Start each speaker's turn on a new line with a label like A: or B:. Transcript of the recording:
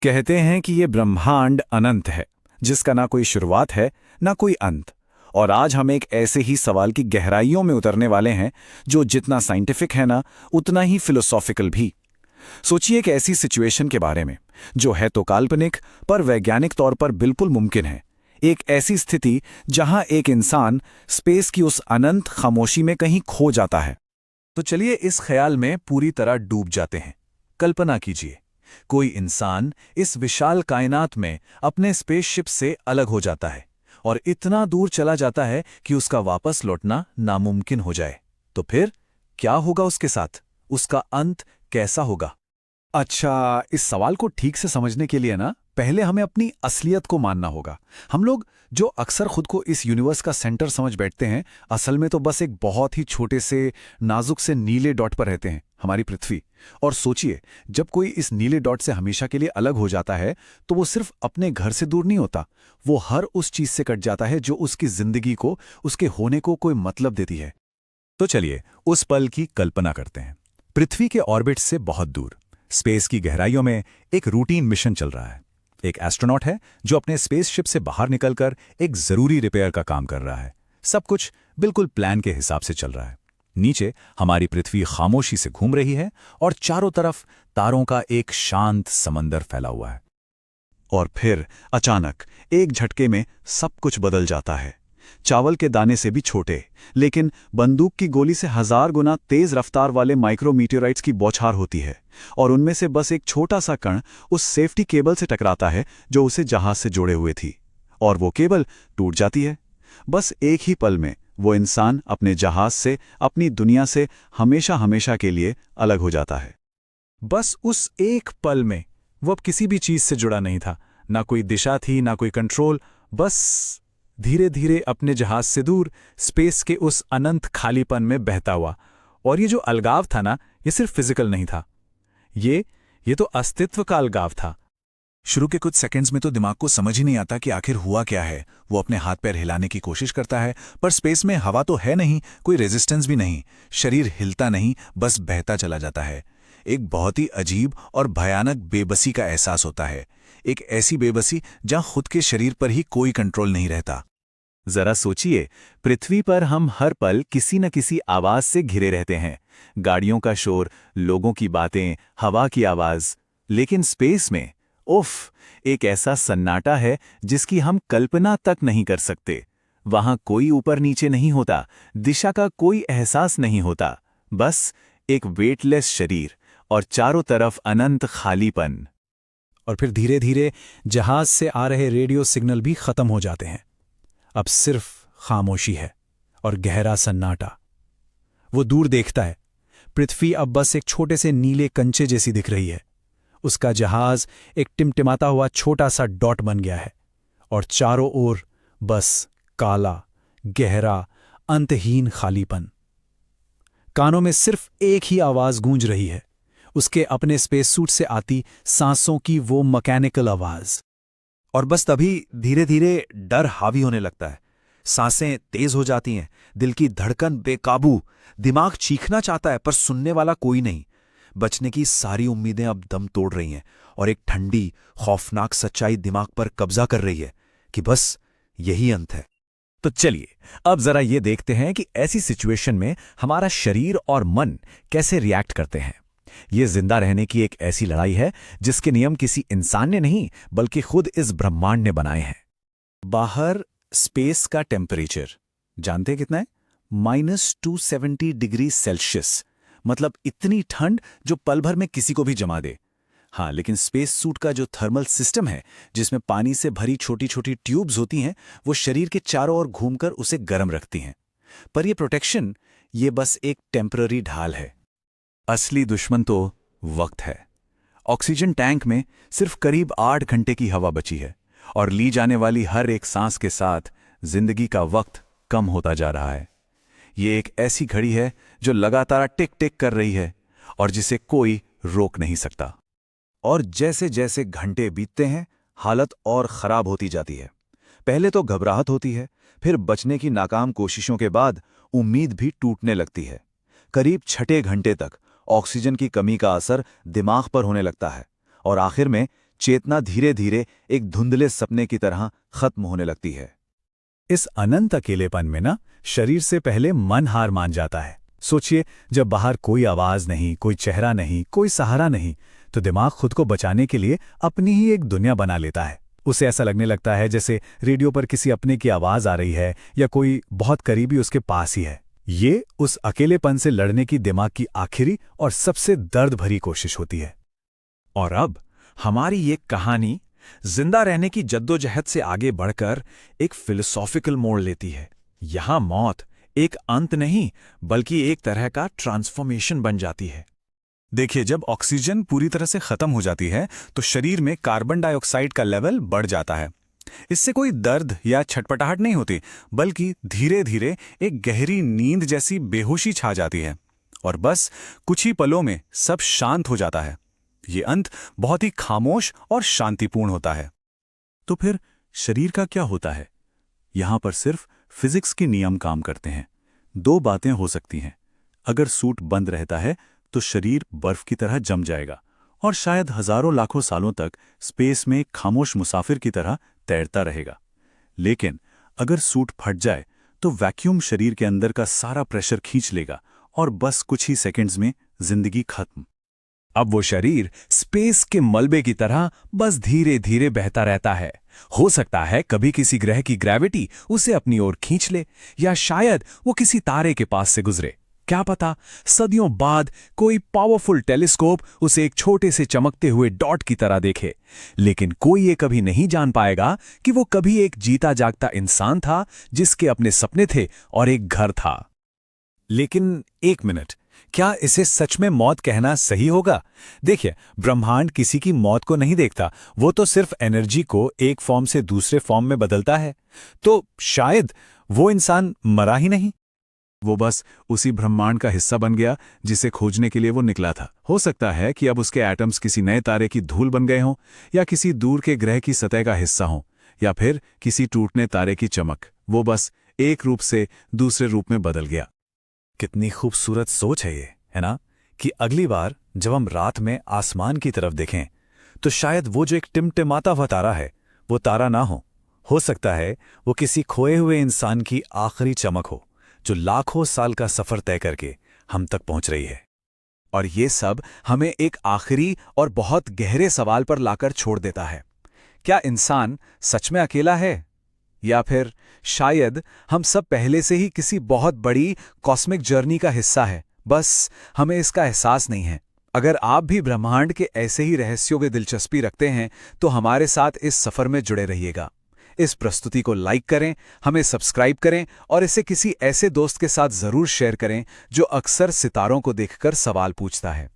A: कहते हैं कि ये ब्रह्मांड अनंत है, जिसका ना कोई शुरुआत है ना कोई अंत। और आज हम एक ऐसे ही सवाल की गहराइयों में उतरने वाले हैं जो जितना साइंटिफिक है ना, उतना ही फिलोसॉफिकल भी। सोचिए एक ऐसी सिचुएशन के बारे में जो है तो काल्पनिक, पर वैज्ञानिक तौर पर बिल्कुल मुमकिन है। एक ऐसी स्थिति जहां एक इंसान स्पेस की उस अनंत खामोशी में कहीं खो जाता है।
B: तो चलिए इस ख्याल में पूरी तरह डूब जाते हैं। कल्पना कीजिए, कोई इंसान इस विशाल कायनात में अपने स्पेसशिप से अलग हो जाता है और इतना दूर चला जाता है कि उसका वापस लौटना नामुमकिन हो जाए। तो फिर क्या होगा उसके साथ? उसका अंत कैसा होगा?
A: अच्छा, इस सवाल को ठीक से समझने के लिए ना पहले हमें अपनी असलियत को मानना होगा। हम लोग जो अक्सर खुद को इस यूनिवर्स का सेंटर समझ बैठते हैं, असल में तो बस एक बहुत ही छोटे से नाजुक से नीले डॉट पर रहते हैं, हमारी पृथ्वी। और सोचिए, जब कोई इस नीले डॉट से हमेशा के लिए अलग हो जाता है तो वो सिर्फ अपने घर से दूर नहीं होता, वो हर उस चीज से कट जाता है जो उसकी जिंदगी को, उसके होने को कोई मतलब देती है।
B: तो चलिए उस पल की कल्पना करते हैं। पृथ्वी के ऑर्बिट से बहुत दूर स्पेस की गहराइयों में एक रूटीन मिशन चल रहा है। एक एस्ट्रोनॉट है जो अपने स्पेसशिप से बाहर निकलकर एक जरूरी रिपेयर का काम कर रहा है। सब कुछ बिल्कुल प्लान के हिसाब से चल रहा है। नीचे हमारी पृथ्वी खामोशी से घूम रही है और चारों तरफ तारों का एक शांत समंदर फैला हुआ है।
C: और फिर अचानक एक झटके में सब कुछ बदल जाता है। चावल के दाने से भी छोटे, लेकिन बंदूक की गोली से 1000 गुना तेज रफ्तार वाले माइक्रोमीटेराइट्स की बौछार होती है, और उनमें से बस एक छोटा सा कण उस सेफ्टी केबल से टकराता है जो उसे जहाज से जोड़े हुए थी, और वो केबल टूट जाती है। बस एक ही पल में वो इंसान अपने जहाज से, अपनी दुनिया से हमेशा हमेशा के लिए अलग हो जाता है।
B: बस उस एक पल में वो अब किसी भी चीज से जुड़ा नहीं था। ना कोई दिशा थी, ना कोई कंट्रोल। बस धीरे धीरे अपने जहाज से दूर स्पेस के उस अनंत खालीपन में बहता हुआ। और ये जो अलगाव था ना, ये सिर्फ फिजिकल नहीं था, ये तो अस्तित्व का अलगाव था। शुरू के कुछ सेकंड्स में तो दिमाग को समझ ही नहीं आता कि आखिर हुआ क्या है। वो अपने हाथ पैर हिलाने की कोशिश करता है, पर स्पेस में हवा तो है नहीं, कोई रेजिस्टेंस भी नहीं। शरीर हिलता नहीं, बस बहता चला जाता है। एक बहुत ही अजीब और भयानक बेबसी का एहसास होता है। एक ऐसी बेबसी जहां खुद के शरीर पर ही कोई कंट्रोल नहीं रहता। जरा सोचिए, पृथ्वी पर हम हर पल किसी न किसी आवाज से घिरे रहते हैं। गाड़ियों का शोर, लोगों की बातें, हवा की आवाज। लेकिन स्पेस में उफ, एक ऐसा सन्नाटा है जिसकी हम कल्पना तक नहीं कर सकते। वहां कोई ऊपर नीचे नहीं होता, दिशा का कोई एहसास नहीं होता, बस एक वेटलेस शरीर और चारों तरफ अनंत खालीपन।
A: और फिर धीरे धीरे जहाज से आ रहे रेडियो सिग्नल भी खत्म हो जाते हैं। अब सिर्फ खामोशी है और गहरा सन्नाटा। वो दूर देखता है, पृथ्वी अब बस एक छोटे से नीले कंचे जैसी दिख रही है। उसका जहाज एक टिमटिमाता हुआ छोटा सा डॉट बन गया है, और चारों ओर बस काला, गहरा, अंतहीन खालीपन। कानों में सिर्फ एक ही आवाज गूंज रही है, उसके अपने स्पेस सूट से आती सांसों की वो मैकेनिकल आवाज।
B: और बस तभी धीरे धीरे डर हावी होने लगता है। सांसें तेज हो जाती हैं, दिल की धड़कन बेकाबू। दिमाग चीखना चाहता है पर सुनने वाला कोई नहीं। बचने की सारी उम्मीदें अब दम तोड़ रही हैं, और एक ठंडी, खौफनाक सच्चाई दिमाग पर कब्जा कर रही है कि बस यही अंत है। तो चलिए अब जरा ये देखते हैं कि ऐसी सिचुएशन में हमारा शरीर और मन कैसे रिएक्ट करते हैं। ये जिंदा रहने की एक ऐसी लड़ाई है जिसके नियम किसी इंसान ने नहीं, बल्कि खुद इस ब्रह्मांड ने बनाए हैं। बाहर स्पेस का टेम्परेचर जानते हैं कितना है? -270 डिग्री सेल्सियस। मतलब इतनी ठंड जो पल भर में किसी को भी जमा दे। हाँ, लेकिन स्पेस सूट का जो थर्मल सिस्टम है, जिसमें पानी से भरी छोटी छोटी ट्यूब्स होती हैं, वो शरीर के चारों ओर घूमकर उसे गर्म रखती हैं। पर ये प्रोटेक्शन, ये बस एक टेम्पररी ढाल है। असली दुश्मन तो वक्त है। ऑक्सीजन टैंक में सिर्फ करीब 8 घंटे की हवा बची है, और ली जाने वाली हर एक सांस के साथ जिंदगी का वक्त कम होता जा रहा है। ये एक ऐसी घड़ी है जो लगातार टिक टिक कर रही है और जिसे कोई रोक नहीं सकता। और जैसे जैसे घंटे बीतते हैं, हालत और खराब होती जाती है। पहले तो घबराहट होती है, फिर बचने की नाकाम कोशिशों के बाद उम्मीद भी टूटने लगती है। करीब 6 घंटे तक ऑक्सीजन की कमी का असर दिमाग पर होने लगता है, और आखिर में चेतना धीरे धीरे एक धुंधले सपने की तरह खत्म होने लगती है।
A: इस अनंत अकेलेपन में ना शरीर से पहले मन हार मान जाता है। सोचिए, जब बाहर कोई आवाज नहीं, कोई चेहरा नहीं, कोई सहारा नहीं, तो दिमाग खुद को बचाने के लिए अपनी ही एक दुनिया बना लेता है। उसे ऐसा लगने लगता है जैसे रेडियो पर किसी अपने की आवाज आ रही है या कोई बहुत करीबी उसके पास ही है। ये उस अकेलेपन से लड़ने की दिमाग की आखिरी और सबसे दर्द भरी कोशिश होती है।
B: और अब हमारी ये कहानी जिंदा रहने की जद्दोजहद से आगे बढ़कर एक फिलोसॉफिकल मोड़ लेती है। यहां मौत एक अंत नहीं बल्कि एक तरह का ट्रांसफॉर्मेशन बन जाती है।
D: देखिए, जब ऑक्सीजन पूरी तरह से खत्म हो जाती है तो शरीर में कार्बन डाइऑक्साइड का लेवल बढ़ जाता है। इससे कोई दर्द या छटपटाहट नहीं होती, बल्कि धीरे धीरे एक गहरी नींद जैसी बेहोशी छा जाती है और बस कुछ ही पलों में सब शांत हो जाता है। ये अंत बहुत ही खामोश और शांतिपूर्ण होता है।
C: तो फिर शरीर का क्या होता है? यहां पर सिर्फ फिजिक्स के नियम काम करते हैं। दो बातें हो सकती हैं। अगर सूट बंद रहता है तो शरीर बर्फ की तरह जम जाएगा और शायद हजारों लाखों सालों तक स्पेस में एक खामोश मुसाफिर की तरह तैरता रहेगा। लेकिन अगर सूट फट जाए तो वैक्यूम शरीर के अंदर का सारा प्रेशर खींच लेगा और बस कुछ ही सेकंड्स में जिंदगी खत्म।
D: अब वो शरीर स्पेस के मलबे की तरह बस धीरे धीरे बहता रहता है। हो सकता है कभी किसी ग्रह की ग्रेविटी उसे अपनी ओर खींच ले, या शायद वो किसी तारे के पास से गुजरे। क्या पता, सदियों बाद कोई पावरफुल टेलीस्कोप उसे एक छोटे से चमकते हुए डॉट की तरह देखे। लेकिन कोई ये कभी नहीं जान पाएगा कि वो कभी एक जीता जागता इंसान था जिसके अपने सपने थे और एक घर था।
A: लेकिन एक मिनट, क्या इसे सच में मौत कहना सही होगा? देखिए, ब्रह्मांड किसी की मौत को नहीं देखता, वो तो सिर्फ एनर्जी को एक फॉर्म से दूसरे फॉर्म में बदलता है। तो शायद वो इंसान मरा ही नहीं,
C: वो बस उसी ब्रह्मांड का हिस्सा बन गया जिसे खोजने के लिए वो निकला था। हो सकता है कि अब उसके एटम्स किसी नए तारे की धूल बन गए हों, या किसी दूर के ग्रह की सतह का हिस्सा हों, या फिर किसी टूटने तारे की चमक। वो बस एक रूप से दूसरे रूप में बदल गया।
A: कितनी खूबसूरत सोच है ये, है ना? कि अगली बार जब हम रात में आसमान की तरफ देखें तो शायद वो जो एक टिमटिमाता हुआ तारा है वो तारा ना हो सकता है वो किसी खोए हुए इंसान की आखिरी चमक हो, जो लाखों साल का सफर तय करके हम तक पहुंच रही है।
B: और ये सब हमें एक आखिरी और बहुत गहरे सवाल पर लाकर छोड़ देता है। क्या इंसान सच में अकेला है, या फिर शायद हम सब पहले से ही किसी बहुत बड़ी कॉस्मिक जर्नी का हिस्सा है, बस हमें इसका एहसास नहीं है। अगर आप भी ब्रह्मांड के ऐसे ही रहस्यों में दिलचस्पी रखते हैं तो हमारे साथ इस सफर में जुड़े रहिएगा। इस प्रस्तुति को लाइक करें, हमें सब्सक्राइब करें और इसे किसी ऐसे दोस्त के साथ जरूर शेयर करें जो अक्सर सितारों को देखकर सवाल पूछता है।